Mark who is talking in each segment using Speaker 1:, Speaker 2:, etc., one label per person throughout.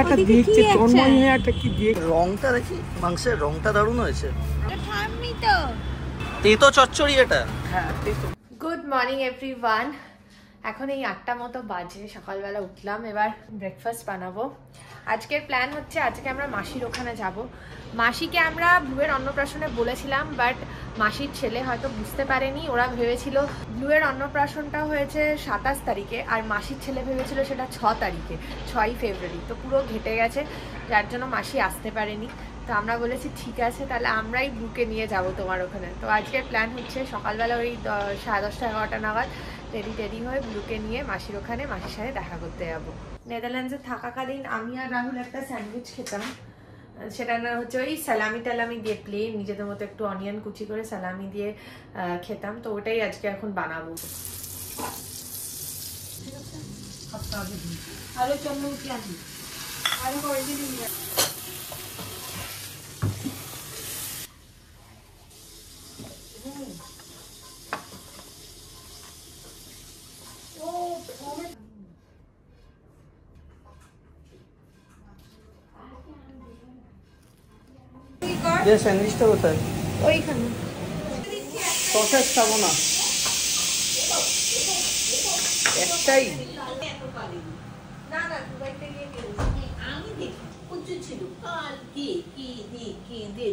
Speaker 1: একটা দেখছে তন্ময় একটা কি দেখ রংটা দেখি মাংসের রংটা দারুণ হয়েছে তেতো চচ্চড়ি এটা। হ্যাঁ
Speaker 2: গুড মর্নিং এভরিওয়ান। এখন এই 8টা মতো বাজে, সকালবেলা উঠলাম, এবার ব্রেকফাস্ট বানাবো। আজকের প্ল্যান হচ্ছে আজকে আমরা মাসির ওখানে যাব। মাসিকে আমরা ব্লুয়ের অন্নপ্রাশনে বলেছিলাম, বাট মাসির ছেলে হয়তো বুঝতে পারেনি। ওরা ভেবেছিল ব্লুয়ের অন্নপ্রাশনটা হয়েছে 27 তারিখে আর মাসির ছেলে ভেবেছিল সেটা 6 তারিখে, 6ই ফেব্রুয়ারি। তো পুরো ঘেটে গেছে, যার জন্য মাসি আসতে পারেনি। তো আমরা বলেছি ঠিক আছে, তাহলে আমরাই ব্লুকে নিয়ে যাব তোমার ওখানে। তো আজকের প্ল্যান হচ্ছে সকালবেলা ওই 10:30 11টা নাগাদ রেডি হয়ে ব্লুকে নিয়ে মাসির ওখানে মাসির সাথে দেখা করতে যাবো। নেদারল্যান্ডসে থাকাকালীন আমি আর রাহুল একটা স্যান্ডউইচ খেতাম, সেটা না হচ্ছে ওই সালামি টালামি দিয়ে প্লেন নিজেদের মতো একটু অনিয়ন কুচি করে সালামি দিয়ে খেতাম। তো ওটাই আজকে এখন বানাবো। আরো চন্দ্রমুখী আনি আরো করে দিন।
Speaker 1: স্যান্ডউইচটা কোথায়?
Speaker 2: ওইখানে
Speaker 1: সসেস খাবো না, একটাই।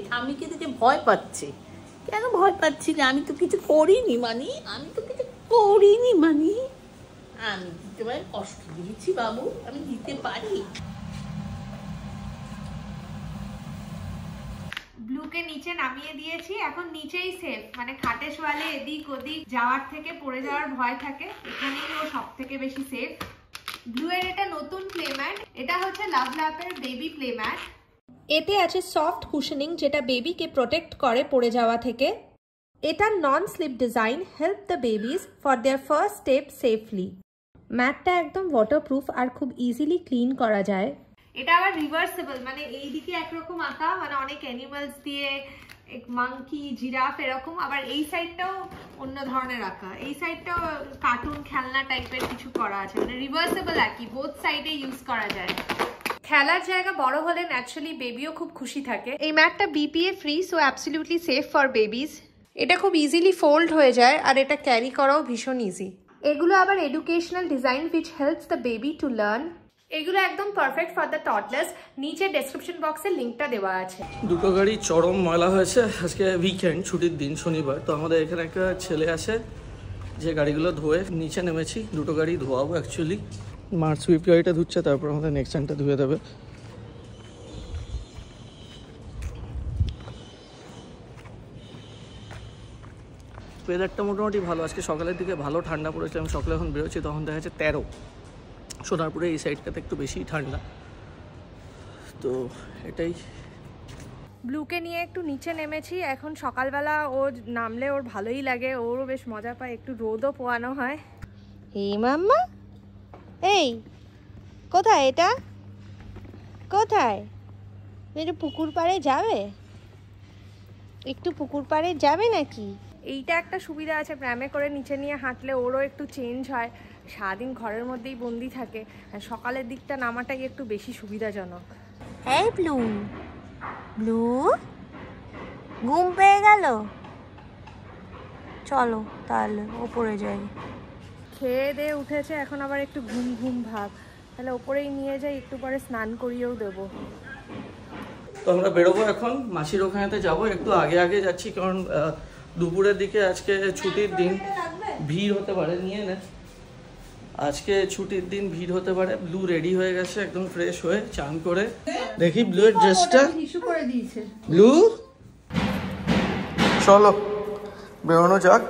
Speaker 3: স্বামীকে দেখে ভয় পাচ্ছে। কেন ভয় পাচ্ছি না? আমি তো কিছু করিনি মানি, আমি তোমায় কষ্ট দিয়েছি বাবু, আমি দিতে পারি।
Speaker 2: ব্লুকে নিচে নামিয়ে দিয়েছি, এখন নিচেই সেফ, মানে খাটে শোয়ালে এদিক ওদিক যাওয়ার থেকে পড়ে যাওয়ার ভয় থাকে, এখানেই ও সব থেকে বেশি সেফ। ব্লু এর এটা নতুন প্লে ম্যাট, এটা হচ্ছে লাভ ল্যাপের বেবি প্লে ম্যাট। এতে আছে সফট কুশনিং যেটা বেবিকে প্রোটেক্ট করে পড়ে যাওয়া থেকে। এটা non slip design, help the babies for their first step safely. ম্যাটটা একদম ওয়াটারপ্রুফ আর খুব ইজিলি ক্লিন করা যায়। এটা আবার রিভার্সেবল, মানে এইদিকে একরকম আঁকা, মানে অনেক অ্যানিমালস দিয়ে মাংকি জিরাফ এরকম, আবার এই সাইডটাও অন্য ধরনের আঁকা, এই সাইডটাও কার্টুন খেলনা টাইপের কিছু করা আছে, মানে রিভার্সেবল আর কি, বোথ সাইডে ইউজ করা যায়। খেলার জায়গা বড় হলে ন্যাচারালি বেবিও খুব খুশি থাকে। এই ম্যাটটা BPA free, so absolutely safe for babies. এটা খুব ইজিলি ফোল্ড হয়ে যায় আর এটা ক্যারি করাও ভীষণ ইজি। এগুলো আবার educational design which helps the baby to learn। এগুলো একদম পারফেক্ট ফর দ্য টডলার্স। নিচে ডেসক্রিপশন বক্সে লিংকটা দেওয়া আছে।
Speaker 1: দুটো গাড়ি চরম ময়লা হয়েছে, আজকে উইকেন্ড, ছুটির দিন, শনিবার। তো আমাদের এখানে একটা ছেলে আছে যে গাড়িগুলো ধোয়ে, নিচে নেমেছি, দুটো গাড়ি ধোয়াবো অ্যাকচুয়ালি। মার্চ সুইফট গাড়িটা ধুচ্ছে, তারপর আমাদের নেক্সটটা ধুয়ে দেবে। ওয়েদারটা মোটামুটি ভালো, আজকে সকালের দিকে ভালো ঠান্ডা পড়েছে। আমি সকালে এখন বেরোচ্ছি তখন দেখা যাচ্ছে 13। সোনারপুরে এই সাইডটাতে একটু বেশি ঠান্ডা, তো এটাই।
Speaker 2: ব্লুকে নিয়ে একটু নিচে নেমেছি, এখন সকালবেলা ও নামলে ওর ভালোই লাগে, ওরও বেশ মজা পায়, একটু রোদও পোয়ানো হয়। এই মাম্মা, এই কোথায়, এটা কোথায়? একটু পুকুর পাড়ে যাবে, একটু পুকুর পাড়ে যাবে নাকি? এইটা একটা সুবিধা আছে, প্র্যামে করে নিচে নিয়ে হাঁটলে ওরও একটু চেঞ্জ হয়। সারাদিন ঘরের মধ্যেই বন্দি থাকে, সকালের দিকটা নামাটাই একটু বেশি সুবিধাজনক।
Speaker 4: এই ব্লু, ব্লু ঘুম পেয়ে গেল, চলো তাহলে ওপরে যাই।
Speaker 2: খেয়ে দিয়ে উঠেছে, এখন আবার একটু ঘুম ঘুম ভাব, তাহলে ওপরেই নিয়ে যাই, একটু পরে স্নান করিয়েও দেবো।
Speaker 1: তো আমরা বেরোবো এখন, মাসির ওখানেতে যাবো। একটু আগে আগে যাচ্ছি কারণ দুপুরের দিকে আজকে ছুটির দিন, ভিড় হতে পারে, নিয়ে নে, আজকে ছুটির দিন, ভিড় হতে পারে। ব্লু রেডি হয়ে গেছে একদম ফ্রেশ হয়ে, চান করে। দেখি ব্লু এর ড্রেসটা, ব্লু চলো বেরোনো যাক।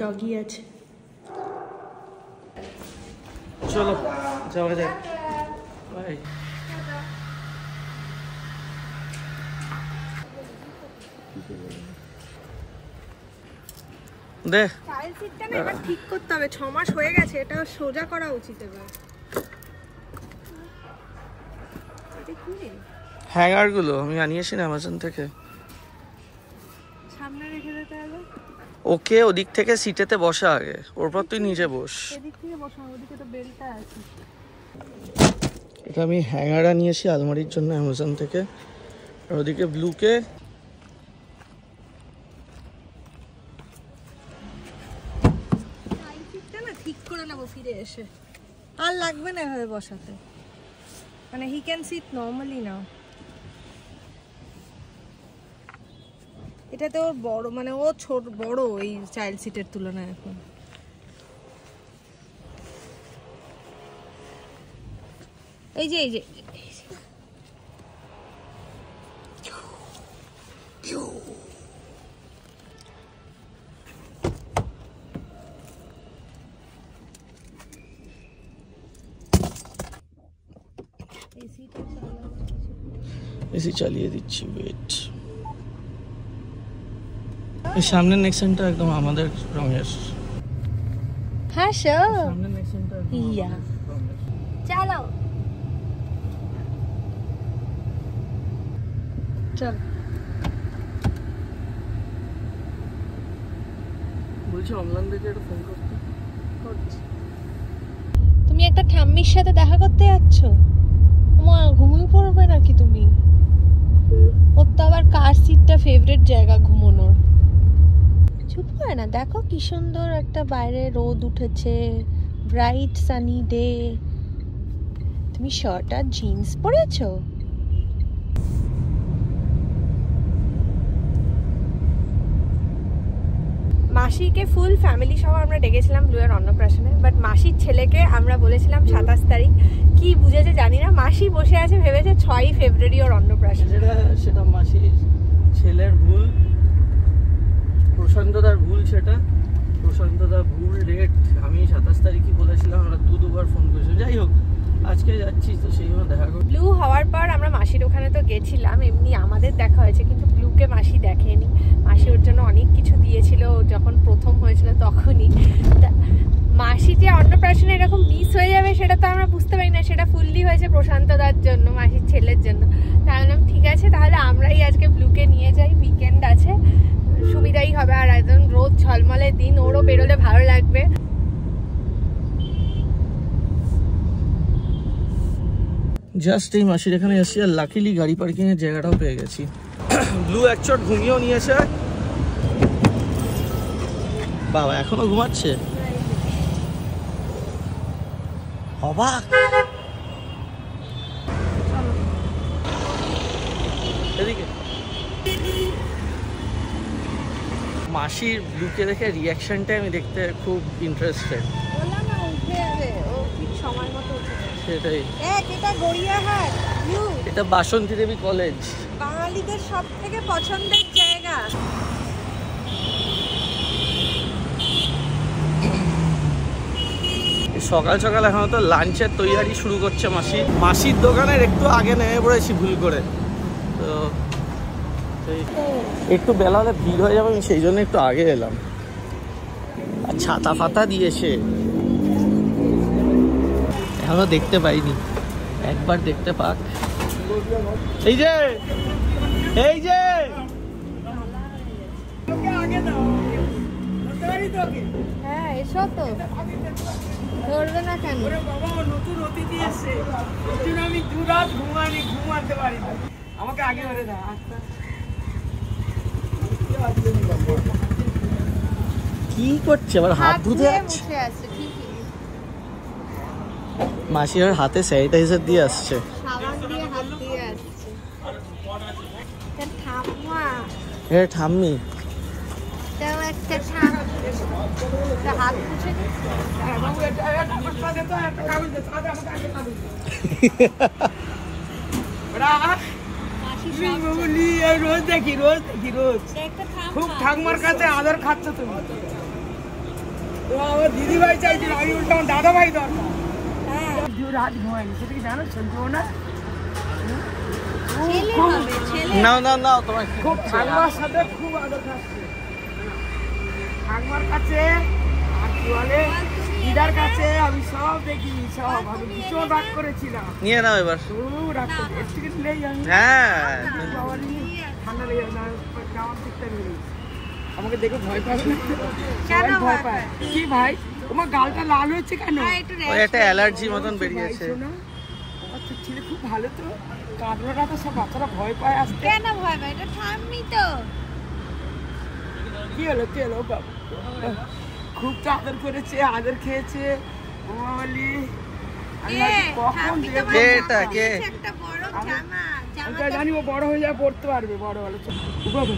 Speaker 2: ডগি আছে,
Speaker 1: চলো যাওয়া যাক। বাই। দে
Speaker 2: চাইল্ড সিটটা না এবার ঠিক করতে হবে, 6 মাস হয়ে গেছে, এটা সোজা করা উচিত এবার।
Speaker 1: হ্যাঙ্গারগুলো আমি আনিয়েছি না অ্যামাজন থেকে।
Speaker 4: সামনে রেখে দিতে হবে।
Speaker 1: ওকে ওদিক থেকে সিটেতে বসা আগে, ওরপর তুই নিচে বস।
Speaker 4: এদিক থেকে বসা, ওদিকে তো বেলটা আছে।
Speaker 1: এটা আমি হ্যাঙ্গারটা নিয়েছি আলমারির জন্য অ্যামাজন থেকে। আর ওদিকে ব্লুকে
Speaker 4: সিটটা না ঠিক করে নেবো ফিরে এসে, আর লাগবে না এভাবে বসাতে, মানে হি ক্যান সিট নর্মালি নাও। এটাতে ওর বড়, মানে ও ছোট বড় এই চাইল্ড সিটের তুলনায় এখন। এই যে
Speaker 1: এসি চালিয়ে দিচ্ছি, ওয়েট। এই সামনের নেক্সনটা একদম আমাদের রঙের।
Speaker 4: হ্যাঁ স্যার,
Speaker 1: সামনের নেক্সনটা
Speaker 4: ইয়া চালাও, চল।
Speaker 1: বলছি অমলান দিকে একটা ফোন করতে।
Speaker 4: তুমি একটা ঠাম্মির সাথে দেখা করতে যাচ্ছ? মা ঘুমিয়ে পড়বে নাকি তুমি? ওর তো আবার কার সিটটা ফেভারিট জায়গা ঘুমানোর। চুপ করে না, দেখো কি সুন্দর একটা বাইরে রোদ উঠেছে, ব্রাইট সানি ডে। তুমি শার্ট আর জিন্স পরেছো? মাসিকে ফুল ফ্যামিলি সহ আমরা ডেকেছিলাম ব্লুয়ের অন্নপ্রাশনে, বাট মাসির ছেলেকে আমরা বলেছিলাম 27 তারিখ। কি বুঝেছে জানি না, মাসি বসে আছে ভেবেছে 6ই ফেব্রুয়ারি ওর অন্নপ্রাশন।
Speaker 1: সেটা মাসির ছেলের ভুল, প্রশান্তদার ভুল। সেটা প্রশান্তদার ভুল ডেট। আমি 27 তারিখই বলেছিলাম, আমরা দুবার ফোন করেছি। যাই হোক, আজকে যাচ্ছি তো সেই জন্য দেখা করব।
Speaker 4: ব্লু হওয়ার পর আমরা মাসির ওখানে তো গেছিলাম, এমনি আমাদের দেখা হয়েছে, কিন্তু ব্লুকে মাসি দেখেনি। মাসি ওর জন্য অনেক কিছু দিয়েছিল যখন প্রথম হয়েছিল তখনই। মাসি যে অন্নপ্রাশনে এরকম মিস হয়ে যাবে সেটা তো আমরা বুঝতে পারি না, সেটা ফুললি হয়েছে প্রশান্তদার জন্য, মাসির ছেলের জন্য। তাই বললাম ঠিক আছে তাহলে আমরাই আজকে ব্লুকে নিয়ে যাই, উইকেন্ড আছে, সুবিধাই হবে। আর একদম রোদ ঝলমলে দিন, ওরও বেরোলে ভালো লাগবে।
Speaker 1: জাস্ট এই মাসির এখানে এসেছি, আর লাকিলি গাড়ি পার্কিং এর জায়গাটাও পেয়ে গেছি। ব্লু এক চট ঘুমিয়েও নিয়েছে। বাবা এখনো ঘুমাচ্ছে, অবাক। এদিকে মাসির ব্লুকে দেখে রিয়াকশনটা আমি দেখতে খুব ইন্টারেস্টেড।
Speaker 4: বললাম না উঠে যাবে, ও ঠিক সময় মতো উঠে যাবে।
Speaker 1: সেটাই।
Speaker 4: এটা গড়িয়াহাট ব্লু,
Speaker 1: এটা বাসন্তী দেবী কলেজ,
Speaker 4: বাঙালিদের সব থেকে পছন্দের জায়গা।
Speaker 1: সকাল সকাল এখন তো লাঞ্চের তৈরি শুরু করছে মাসি। মাসির দোকানের একটু আগে নেমে পড়েছি ভুল করে, তো একটু বেলা হলে ভিড় হয়ে যাবে, আমি সেই জন্য একটু আগে এলাম। আর ছাতা ফাতা দিয়েছে, এখনো দেখতে পাইনি, একবার দেখতে পাক। এই যে
Speaker 4: হ্যাঁ এসো তো, ধরবে না কেন?
Speaker 5: বাবা নতুন অতিথি এসছে, আমি 2 রাত ঘুমাতে পারি না, আমাকে আগে ধরে দাও।
Speaker 1: কি করছে আবার? হাত ধুতে যাচ্ছে মাসি, আর হাতে স্যানিটাইজার দিয়ে আসছে। ঠাম্মি
Speaker 5: রোজ দেখি খুব ঠাকমার কাছে আদর খাচ্ছ তুমি। আমার দিদি ভাই চাইছিল, আমি উল্টো আমার দাদা ভাই দরকার। রাত ঘুমায়নি, সেটা কি জানো? শুনছো না?
Speaker 1: না তোমার
Speaker 5: খুব ঠাকমার সাথে খুব আদর খাচ্ছে, ঠাকমার কাছে আর কি বলে দিদার কাছে। আমি সব দেখি, সব আমি ভীষণ রাগ করেছিলাম।
Speaker 1: নিয়ে নাও এবার।
Speaker 5: রাগ করে একটু কিছু নেই, আমি
Speaker 1: হ্যাঁ
Speaker 5: ঠান্ডা লেগে যাবে, আমার দিকটা নেই। আমাকে দেখে ভয় পাবে না?
Speaker 2: কেন
Speaker 5: সবাই ভয়
Speaker 2: ভয়
Speaker 5: পায়।
Speaker 2: পায়?
Speaker 5: কি ভাই তোমার গালটা লাল হচ্ছে কেন?
Speaker 2: একটু
Speaker 1: ওই একটা অ্যালার্জি মতন বেরিয়েছে।
Speaker 5: আচ্ছা ছেলে খুব ভালো তো, কাঁদলোটা তো সব বাচ্চারা ভয় পায় আসতে।
Speaker 2: কেন ভয় পায়? এটা ঠাম্মি তো।
Speaker 5: কি হলো বাবা? খুব তো আদর করেছে, আদর খেয়েছে। বলি কখন দেবো?
Speaker 1: এটা কে?
Speaker 2: একটা বড় জামা।
Speaker 5: আমি তো জানি ও বড় হয়ে যাবে, পড়তে পারবে বড় হলে। ও বাবা,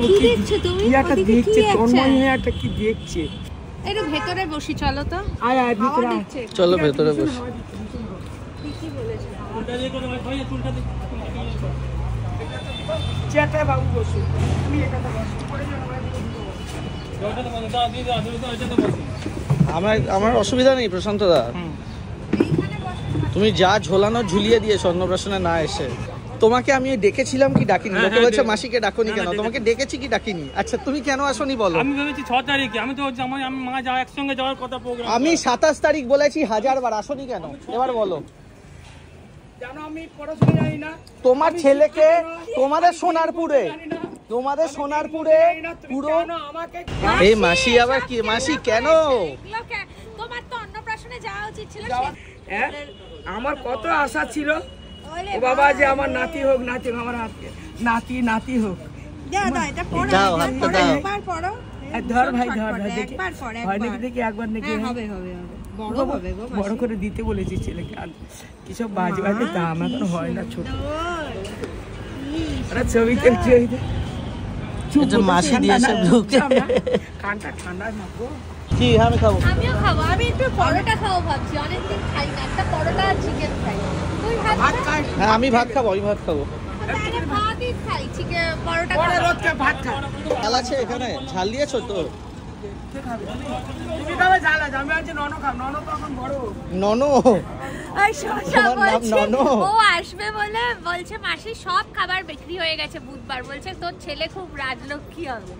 Speaker 2: কি দেখছো তুমি?
Speaker 5: কি একটা
Speaker 2: ওদিকে
Speaker 5: দেখছে,
Speaker 2: কি
Speaker 5: তন্ময়
Speaker 2: একটা?
Speaker 5: হয়ে একটা কি দেখছে।
Speaker 2: একটু ভেতরে বসি চলো তো।
Speaker 5: আয় আয় ভিতরে আয়।
Speaker 2: দিচ্ছে।
Speaker 1: চলো ভেতরে বসি।
Speaker 2: কি বলেছে?
Speaker 5: চেতে বাবু বসু, তুমি এখানে বসো। পড়ে যাও না,
Speaker 1: আমার অসুবিধা নেই প্রশান্ত দা,
Speaker 2: এইখানে বসো।
Speaker 1: তুমি যা ঝোলানো ঝুলিয়ে দিয়েছো অন্নপ্রাশনে না এসে। তোমাকে আমি ডেকেছিলাম কি ডাকিনি? লোকে বলছে মাসিকে ডাকোনি কেন? তোমাকে ডেকেছি কি ডাকিনি? আচ্ছা তুমি কেন আসোনি বলো?
Speaker 6: আমি ভেবেছি 6 তারিখে, আমি তো আমি মা যাওয়া একসঙ্গে যাওয়ার কথা প্রোগ্রাম।
Speaker 1: আমি 27 তারিখ বলেছি 1000 বার, আসোনি কেন? এবার বলো।
Speaker 5: জানো আমি পড়াশোনা জানি না,
Speaker 1: তোমার ছেলেকে তোমাদের সোনারপুরে পুরো
Speaker 5: আমাকে
Speaker 1: এই মাসি আবার কি? মাসি কেন?
Speaker 2: তোমার তো অন্নপ্রাশনে যাওয়া উচিত ছিল।
Speaker 5: হ্যাঁ, আমার কত আশা ছিল ও বাবা যে আমার নাতি হোক, আমার নাতি হোক।
Speaker 2: এটা পড়ো।
Speaker 1: দাও, হাতটা দাও।
Speaker 2: একবার পড়ো।
Speaker 5: ধর ভাই ধর দেখি
Speaker 2: একবার পড়ো,
Speaker 5: হয় নাকি
Speaker 2: একবার।
Speaker 5: দেখি একবার নাকি।
Speaker 2: হ্যাঁ, হবে। বড় হবে গো।
Speaker 5: বড় করে দিতে বলেছি ছেলেকে। আর কিসব বাজে দাম এখন হয় না, ছোট আরে ছবিতে
Speaker 1: এটা মাসি দিয়েছে ঢুকে।
Speaker 5: কানটা ঠান্ডা না গো।
Speaker 1: কি আমি খাবো?
Speaker 2: আমিও খাবো। আমি একটু পরোটা খাবো ভাবছি, অনেকদিন খাই না। একটা পরোটা আর চিকেন খাই। তুই ভাত
Speaker 5: ভাত
Speaker 2: খা?
Speaker 5: খাই,
Speaker 1: হ্যাঁ আমি ভাত খাবো,
Speaker 2: তাহলে ভাতই খাই, চিকেন পরোটা
Speaker 5: পরে
Speaker 2: খাবো।
Speaker 5: রোজকে ভাত খা।
Speaker 1: ঝাল আছে এখানে? ঝাল দিয়েছো তো?
Speaker 5: তুমি খাবে ঝাল আছে, আমি আজ নন খাব। নন তো এখন বড়।
Speaker 1: ননো
Speaker 2: ওই শশা
Speaker 1: তোমার নাম
Speaker 2: বলছে
Speaker 1: ননো?
Speaker 2: ও আসবে বলে বলছে মাসি সব খাবার বিক্রি হয়ে গেছে বুধবার। বলছে তোর ছেলে খুব রাজলক্ষ্মী হবে।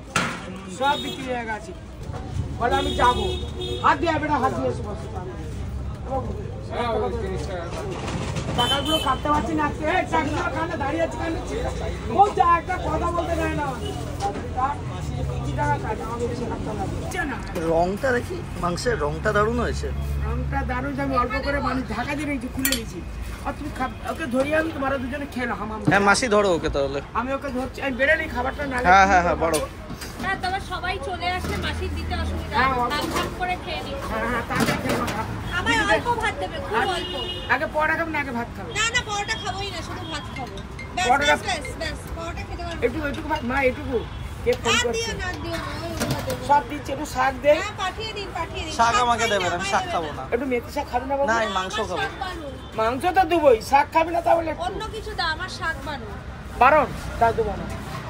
Speaker 5: সব বিক্রি হয়ে গেছে, বলে আমি যাবো। হাত দিয়ে বেটা, হাত দিয়ে এসে বসে। টাকাগুলো কাটতে পারছি না আজকে। এই টাকাগুলো কানে দাঁড়িয়ে আছে, কানে ও যা একটা কথা বলতে দেয় না।
Speaker 1: রংটা দেখি, মাংসের রংটা দারুণ হয়েছে।
Speaker 5: রংটা দারুণ, আমি অল্প করে মানুষ ঢাকা দিয়ে রেখেছি, খুলে নিয়েছি। আর তুমি ওকে ধরিয়ে আমি তোমার দুজনে খেলো।
Speaker 1: হ্যাঁ মাসি ধরো ওকে তাহলে।
Speaker 5: আমি ওকে ধরছি, আমি বেড়ে নিই খাবারটা না।
Speaker 1: হ্যাঁ বড়।
Speaker 2: না তোমার সবাই চলে আসলে মাসির দিতে অসুবিধা
Speaker 5: হ্যাঁ,
Speaker 2: হবে। ভাগ করে খেয়ে নিই।
Speaker 5: হ্যাঁ তাহলে খেলো।
Speaker 2: আমার অল্প ভাত দেবে, খুব অল্প।
Speaker 5: আগে পরোটা খাবে না আগে ভাত খাবে?
Speaker 2: না পরোটা খাবোই না, শুধু ভাত খাবো।
Speaker 5: পরোটা-
Speaker 2: ব্যাস পরোটা খেতে পারবো।
Speaker 5: এটুকু ভাত মা, এটুকু কে ফোন
Speaker 2: না
Speaker 5: করছে?
Speaker 2: দিও না ওগুলো দেবো।
Speaker 5: সব দিচ্ছে, একটু শাক দে।
Speaker 2: হ্যাঁ পাঠিয়ে দিন।
Speaker 1: শাক আমাকে
Speaker 2: খাই
Speaker 1: দেবেন,
Speaker 2: না,
Speaker 1: আমি
Speaker 2: আমায়
Speaker 1: শাক
Speaker 2: দেবে
Speaker 1: খাবো না।
Speaker 5: একটু মেথি শাক খাবে না বাবু?
Speaker 1: না আমি মাংস
Speaker 2: আমার
Speaker 1: খাবো।
Speaker 2: শাক বারো।
Speaker 5: মাংস তো দেবোই, শাক খাবে না তাহলে একটু?
Speaker 2: অন্য কিছু দাও, আমার শাক বারো।
Speaker 5: বারণ তাও দেবো না।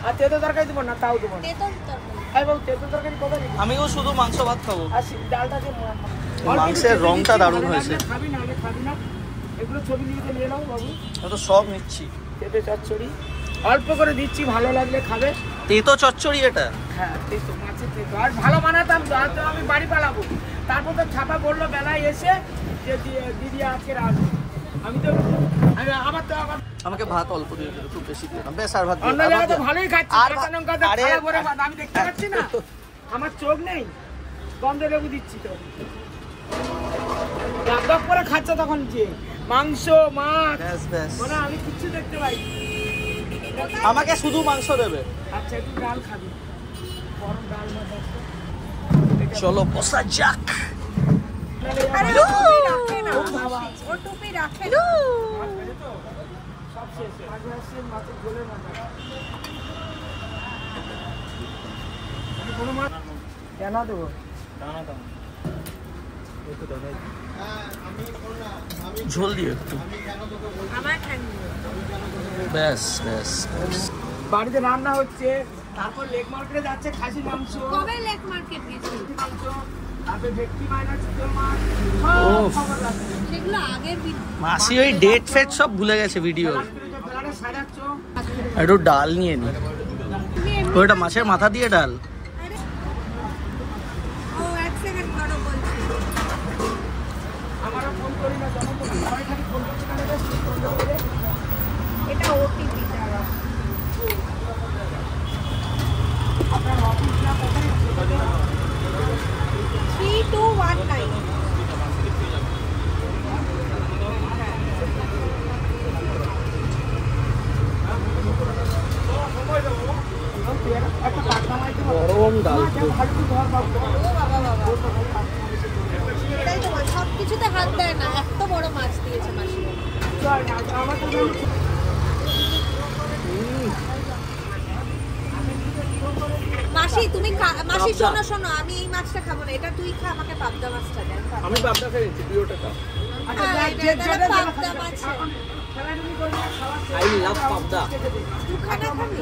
Speaker 5: আর তেতো তরকারি দেবো না, তাও দেবো না।
Speaker 2: তেতো তরকারি।
Speaker 5: এই বাবু তেতো তরকারি কত দিবি?
Speaker 1: আমিও শুধু মাংস ভাত খাবো।
Speaker 5: আর ডালটা দিয়ে
Speaker 1: মাংসের রংটা দারুণ হয়েছে।
Speaker 5: খাবি না খাবি না, এগুলো ছবি নিয়ে নাও বাবু।
Speaker 1: তো সব নিচ্ছি।
Speaker 5: তেতো চচ্চড়ি অল্প করে দিচ্ছি, ভালো লাগলে খাবে।
Speaker 1: তেতো চচ্চড়ি এটা?
Speaker 5: হ্যাঁ তেতো, মাছের তেতো। আর ভালো বানাতাম তো, আর তো আমি বাড়ি পালাবো। তারপর তো ছাপা বললো বেলায় এসে যে দিদি আজকে আসবে। আমি তো আবার
Speaker 1: আমাকে ভাত অল্প দিয়ে দিল, খুব বেশি দিও না। বেশ আর ভাত দিও
Speaker 5: অন্য
Speaker 1: না,
Speaker 5: জায়গায় তো
Speaker 1: ভাত দিও।
Speaker 5: ভালোই খাচ্ছি,
Speaker 1: আর
Speaker 5: কাঁচা লঙ্কা দিয়ে
Speaker 1: আরে
Speaker 5: থালা ভরে ভাত। আমি দেখতে পাচ্ছি না, আমার চোখ নেই, গন্ধ লেবু দিচ্ছি তো। ডাক করে খাচ্ছে তখন যে মাংস মাছ,
Speaker 1: ব্যাস
Speaker 5: মানে আমি কিচ্ছু দেখতে পাই।
Speaker 1: আমাকে শুধু মাংস দেবে।
Speaker 5: আচ্ছা একটু ডাল খাবি, গরম ডাল মাছ আছে।
Speaker 1: চলো বসা যাক।
Speaker 2: আরে ও টুপি রাখে না, ও টুপি রাখে না।
Speaker 5: সব শেষ, মাছের ঝোলের মাথা। কোনো মাছ কেন দেবো?
Speaker 1: ঝোল দিও একটু।
Speaker 2: আমার ঠান্ডা।
Speaker 1: ব্যাস।
Speaker 5: বাড়িতে রান্না হচ্ছে, তারপর লেক মার্কেটে যাচ্ছে খাসির মাংস,
Speaker 2: কবে লেক মার্কেট গেছি?
Speaker 5: মাংস, তারপরে ভেটকি মাছ, চিতল মাছ,
Speaker 1: ওফ।
Speaker 5: সব খবর আছে।
Speaker 2: সেগুলো আগের
Speaker 1: মাসি ওই ডেট ফেট সব ভুলে গেছে ভিডিও।
Speaker 5: বেলাটা সাজাচ্ছ,
Speaker 1: একটু ডাল নিয়ে নি। ওইটা মাছের মাথা দিয়ে ডাল।
Speaker 2: ও এক সেকেন্ড ধরো বলছি।
Speaker 5: আমারও ফোন করি না, যখন তো সবাই খালি ফোন করছে কেন রে? ফোন করে।
Speaker 2: এটা ওটিপি দ্বারা।
Speaker 5: আপনার অফিস না
Speaker 1: গরম ডাল
Speaker 4: এটাই তো বল, সবকিছুতে হাত দেয় না, এত বড় মাছ দিয়েছে মাসি। মাসি তুমি মাসি শোনো শোনো, আমি এই মাছটা খাবো না, এটা তুই খা, আমাকে পাবদা মাছটা দে।
Speaker 1: আমি পাবদা খেয়েছি প্রিয়টা খা
Speaker 4: পাবদা মাছ
Speaker 1: আই লাভ পাবদা
Speaker 4: দুখানা খাবি?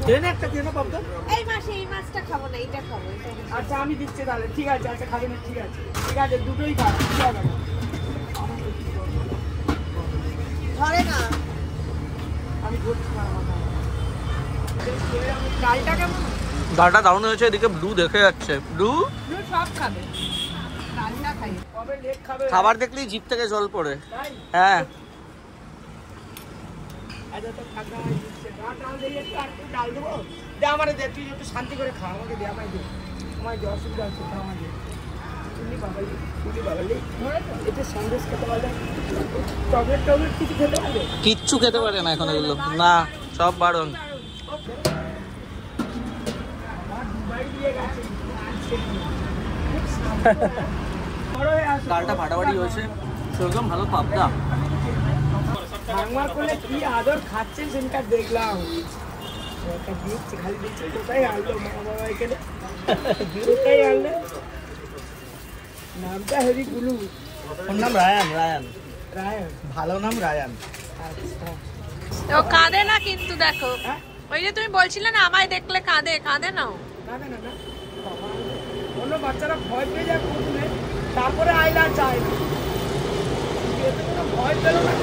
Speaker 1: দেন একটা দেন পাবদা
Speaker 4: এই মাসি এই মাছটা খাবো না, এটা খাবো।
Speaker 5: আচ্ছা আমি দিচ্ছি তাহলে, ঠিক আছে। আচ্ছা খাবেন, ঠিক আছে, ঠিক আছে, দুটোই খা, ঠিক আছে।
Speaker 4: ধরে না
Speaker 5: আমি ধরছি না মাথা। ডালটা কেমন?
Speaker 1: ডালটা দারুণ হয়েছে। এদিকে ব্লু দেখে যাচ্ছে, ব্লু
Speaker 4: সব খাবে, ডালটা খাই।
Speaker 5: কবে লেগ খাবে?
Speaker 1: খাবার দেখলেই জিভ থেকে জল পড়ে।
Speaker 5: তাই?
Speaker 1: হ্যাঁ
Speaker 5: আচ্ছা তো খাগা দিচ্ছে। ডাল দিয়ে একটু ডাল দেবো। দে আমারে দে, তুই একটু শান্তি করে খা, আমাকে দে, আমায় দে। আমার যে অসুবিধা হচ্ছে তা আমাকে শুনি বাবালি, শুনি বাবালি। এটা সন্দেশ খেতে পারলে, চকলেট টকলেট কিছু খেতে পারবে?
Speaker 1: কিচ্ছু খেতে পারে না এখন এগুলো, না সব বারণ। ডালটা ফাটাফাটি হয়েছে, সেরকম ভালো পাবদা।
Speaker 5: ভাঙবার করলে কি আদর খাচ্ছে সেটা দেখলাম। একটা দিচ্ছে, খালি দিচ্ছে, কোথায় আনলো মা বাবা এখানে? কোথায় আনলে? নামটা হেভি গুলু।
Speaker 1: ওর নাম রায়ান, রায়ান
Speaker 5: রায়ন।
Speaker 1: ভালো নাম রায়ান।
Speaker 5: আচ্ছা
Speaker 4: ও কাঁদে না কিন্তু, দেখো
Speaker 5: হ্যাঁ?
Speaker 4: ওই যে তুমি বলছিলে না আমায় দেখলে কাঁদে, কাঁদে না ও।
Speaker 5: না না না না, অন্য বাচ্চারা ভয় পেয়ে যায় প্রথমে, তারপরে আইলা চায় না। এতে কোনো ভয় পেল না।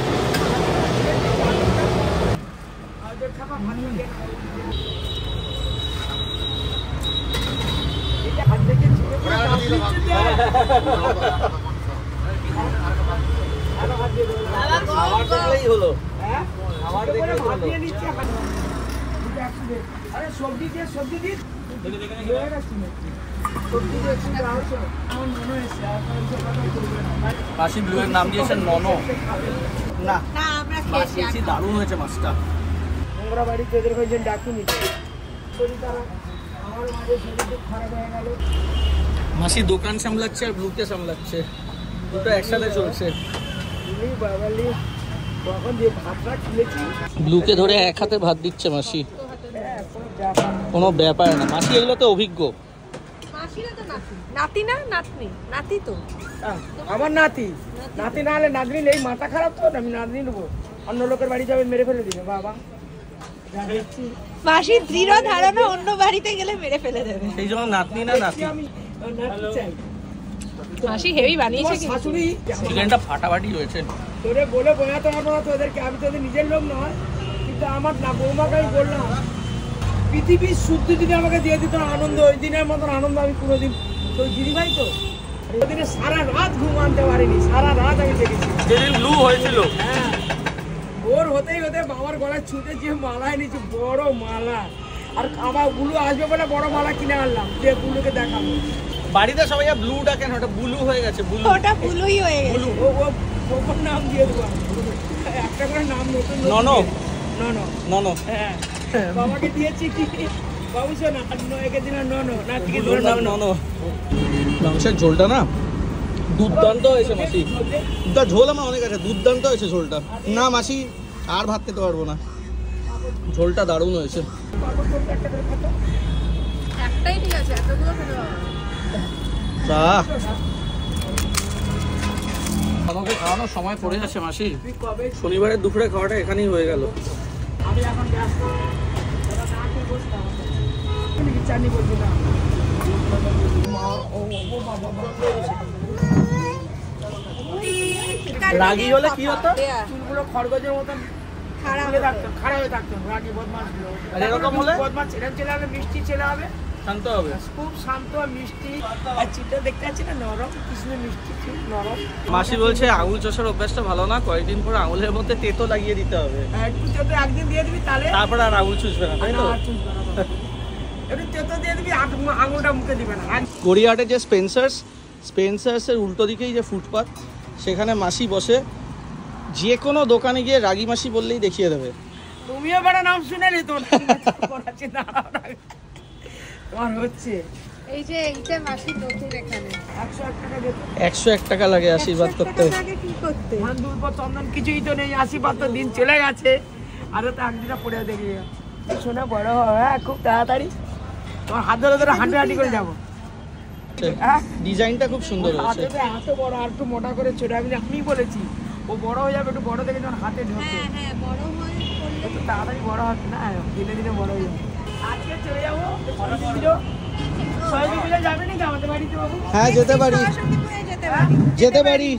Speaker 5: আদর খাবা ভালো লাগে। এটা হাত থেকে ছিঁড়ে পড়ে দাঁত দিচ্ছে যে। আরো হাত দিয়ে দেবো।
Speaker 1: খাবার দেখলেই হলো।
Speaker 5: হ্যাঁ?
Speaker 1: খাবার
Speaker 5: ছিঁড়ে পড়ে
Speaker 1: দেখলেই
Speaker 5: ভাত
Speaker 1: হলো।
Speaker 5: দিয়ে নিচ্ছে হাত। এটা একটু দে। আরে সবজি দিয়ে, সবজি দিস। হয়ে গেছে নাকি? সবজি দিয়ে একটু দাও তো। আমার মনে হয়েছে, আপনার যে কথা বলবে না।
Speaker 1: মাসি ব্লুয়ের নাম দিয়েছেন ননো। না
Speaker 4: না আমরা
Speaker 1: মাছ
Speaker 4: খেয়েছি
Speaker 1: খেয়েছি, দারুণ হয়েছে মাছটা।
Speaker 5: নোংরা বাড়িতে এদের হয়ে ডাকিনি। শরীর খারাপ, আমার মাঝে শরীর খুব খারাপ হয়ে গেল।
Speaker 1: মাসি দোকান সামলাচ্ছে আর ব্লুকে সামলাচ্ছে, দুটো একসাথে চলছে।
Speaker 5: তুমি বাবালি কখন দিয়ে ভাতটা খুলেছি।
Speaker 1: ব্লুকে ধরে এক হাতে ভাত দিচ্ছে মাসি,
Speaker 5: হ্যাঁ, কোনো ব্যাপার না।
Speaker 1: কোনো ব্যাপার না। মাসি এগুলোতে অভিজ্ঞ।
Speaker 4: মাসিরা তো নাতি, নাতি না নাতনি, নাতি তো।
Speaker 5: আমার নাতি, নাতি না হলে নাতনি নেই, মাথা খারাপ তো, আমি নাতনি নেবো। অন্য লোকের বাড়ি যাবে, মেরে ফেলে দিবে বাবা। যা দেখছি
Speaker 4: মাসি দৃঢ় ধারণা অন্য বাড়িতে গেলে মেরে ফেলে দেবে।
Speaker 1: সেই জন্য নাতনি না নাতি।
Speaker 5: আমি নাতি চাই।
Speaker 4: মাসি হেভি বানিয়েছে
Speaker 5: তোমার
Speaker 4: কিন্তু।
Speaker 5: শাশুড়ি
Speaker 1: চিকেনটা ফাটাফাটি হয়েছে।
Speaker 5: তোরে বলে বোঝাতে পারবো না তোদেরকে, আমি তোদের নিজের লোক নয়, কিন্তু আমার না বৌমাকে আমি বললাম পৃথিবীর শুদ্ধ যদি আমাকে দিয়ে দিত আনন্দ, ওই দিনের মতন আনন্দ আমি কোনোদিন। তো দিদিভাই তো ওই দিনে সারা রাত ঘুম আনতে পারিনি, সারা রাত আমি দেখেছি।
Speaker 1: যেদিন ব্লু হয়েছিল,
Speaker 5: হ্যাঁ, ওর হতেই হতে বাবার গলায় ছুটে যে মালা এনেছি, বড় মালা। আর আমার বুলু আসবে বলে বড় মালা কিনে আনলাম, যে বুলুকে দেখাবো।
Speaker 1: বাড়িতে সবাই ব্লু ডাকেন, ওটা ব্লু হয়ে গেছে, ব্লু।
Speaker 4: ওটা বুলুই হয়ে গেছে।
Speaker 5: ও ওর নাম দিয়ে দেবো, একটা করে নাম নতুন নতুন
Speaker 1: ননো।
Speaker 5: দিয়ে দেবো। ননো।
Speaker 1: ননো।
Speaker 5: হ্যাঁ, বাবাকে দিয়েছি কি বাবু শোনা, একে দিন ননো, নাতিকে
Speaker 1: ব্লুর নাম ননো। মাংসের ঝোলটা না দুর্দান্ত হয়েছে মাসি। দুধটা ঝোল আমার অনেক আছে, দুর্দান্ত হয়েছে ঝোলটা। না মাসি আর ভাত খেতে পারবো না, ঝোলটা দারুণ হয়েছে।
Speaker 4: একটাই ঠিক আছে, এতগুলো খেতে পারবো না।
Speaker 1: আমাকে খাওয়ানোর সময় পড়ে যাচ্ছে মাসি।
Speaker 5: তুই কবে?
Speaker 1: শনিবারের দুপুরে খাওয়াটা এখানেই হয়ে গেল।
Speaker 5: আমি এখন ব্যস্ত, ওরা না খেয়ে বসতাম। আমি কি চাটনি বলছি না।
Speaker 1: রাগী হলে কি হতো?
Speaker 5: চুলগুলো খরগোশের মতন
Speaker 4: খারাপ
Speaker 5: খুলে থাকতো, খারাপ হয়ে থাকতো, রাগী বদমাশগুলো।
Speaker 1: আর এরকম হলে?
Speaker 5: বদমাশ এরকম ছেলে হবে, মিষ্টি ছেলে হবে,
Speaker 1: শান্ত হবে।
Speaker 5: খুব শান্ত মিষ্টি। আর চিটা দেখতে পাচ্ছি না, নরম, কৃষ্ণ মিষ্টি, ঠিক নরম।
Speaker 1: মাসি বলছে আঙুল চষার অভ্যাসটা ভালো না, কয়েকদিন পরে আঙুলের মধ্যে তেতো লাগিয়ে দিতে হবে,
Speaker 5: একটু তেতো একদিন দিয়ে দিবি, তাহলে
Speaker 1: তারপরে আর আঙুল চুষবে না, তাই তো?
Speaker 5: আর চুলবে না। একটু তেতো দিয়ে দিবি, আঙুলটা মুখে দিবে না।
Speaker 1: গড়িয়াহাটে যে স্পেন্সার্সের উল্টো দিকেই যে ফুটপাত, সেখানে মাসি বসে। যে কোনো দোকানে গিয়ে রাগী মাসি বললেই দেখিয়ে দেবে।
Speaker 5: তুমিও বড় নাম শুনে নি তো, করাচ্ছি, দাঁড়াও, আমার হচ্ছে
Speaker 2: এই যে এইটা মাসির নতুন এখানে
Speaker 5: 101 টাকা দিতে
Speaker 1: 101 টাকা লাগে আশীর্বাদ করতে।
Speaker 2: আগে কি করতে?
Speaker 5: দুর্বল চন্দন কিছুই তো নেই, আশীর্বাদ তো দিন চলে গেছে, আরো তো একদিনটা পড়ে দেখি শোনা বড় হবে। হ্যাঁ খুব তাড়াতাড়ি তোমার হাত ধরে ধরে হাঁটাহাঁটি করে যাবো। হ্যাঁ
Speaker 1: ডিজাইনটা খুব সুন্দর হয়েছে।
Speaker 5: হাতে তো এত বড়, আর একটু মোটা করে ছোট, আমি বলেছি ও বড় হয়ে যাবে, একটু বড় দেখে যখন হাতে ঢোকে
Speaker 2: হ্যাঁ বড় হয়ে করলে
Speaker 5: একটু তাড়াতাড়ি বড় হবে না, ধীরে ধীরে বড় হয়ে যাবে। আজকে চলে যাবো সরস্বতী পুজো। সরস্বতী পুজো যাবে নাকি আমাদের বাড়িতে বাবু?
Speaker 1: হ্যাঁ যেতে পারি,
Speaker 2: সরস্বতী পুজোয় যেতে পারি।
Speaker 1: যেতে পারি।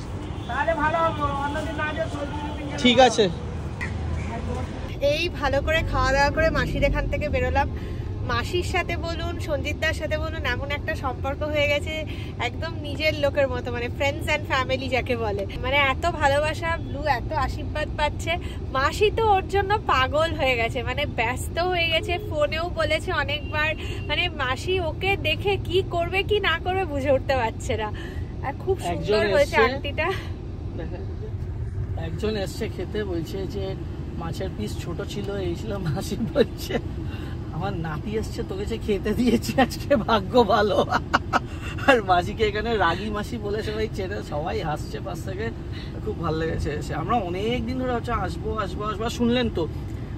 Speaker 5: তাহলে ভালো হবে, অন্যদিন না যে সরস্বতী পুজো
Speaker 1: ঠিক আছে।
Speaker 2: এই ভালো করে খাওয়া দাওয়া করে মাসির এখান থেকে বেরোলাম। মাসির সাথে বলুন, সঞ্জিতদার সাথে বলুন, এমন একটা সম্পর্ক হয়ে গেছে একদম নিজের লোকের মতো, মানে ফ্রেন্ডস অ্যান্ড ফ্যামিলি যাকে বলে। মানে এত ভালোবাসা, ব্লু এত আশীর্বাদ পাচ্ছে। মাসি তো ওর জন্য পাগল হয়ে গেছে, মানে ব্যস্ত হয়ে গেছে, ফোনেও বলেছে অনেকবার। মানে মাসি ওকে দেখে কি করবে কি না করবে বুঝে উঠতে পারছে না। আর খুব সুন্দর হয়েছে আন্টিটা।
Speaker 1: একজন এসছে খেতে, বলছে যে মাছের পিস ছোট ছিল, এই ছিল। মাসি বলছে আমার নাতি এসছে, তোকে যে খেতে দিয়েছি আজকে ভাগ্য ভালো। আর মাসিকে এখানে রাগী মাসি বলে সবাই চেনে, সবাই হাসছে পাশ থেকে, খুব ভালো লেগেছে এসে। আমরা অনেক দিন ধরে হচ্ছে আসবো আসবো আসবো, শুনলেন তো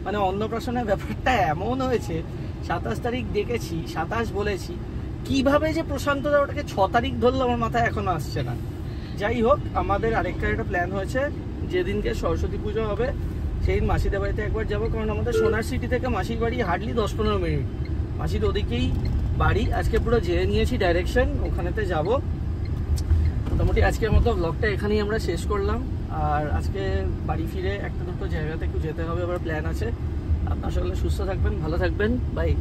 Speaker 1: মানে অন্নপ্রাশনের ব্যাপারটা এমন হয়েছে, 27 তারিখ ডেকেছি, 27 বলেছি, কিভাবে যে প্রশান্ত দা ওটাকে 6 তারিখ ধরলো আমার মাথায় এখনো আসছে না। যাই হোক, আমাদের আরেকটা একটা প্ল্যান হয়েছে, যেদিনকে সরস্বতী পুজো হবে সেই দিন মাসিদের বাড়িতে একবার যাবো, কারণ আমাদের সোনার সিটি থেকে মাসির বাড়ি হার্ডলি 10-15 মিনিট। মাসির ওদিকেই বাড়ি, আজকে পুরো জেনে নিয়েছি ডাইরেকশন, ওখানেতে যাব। মোটামুটি আজকের মতো ব্লগটা এখানেই আমরা শেষ করলাম। আর আজকে বাড়ি ফিরে একটা দুটো জায়গাতে একটু যেতে হবে, আবার প্ল্যান আছে। আপনারা সকলে সুস্থ থাকবেন, ভালো থাকবেন, বাই।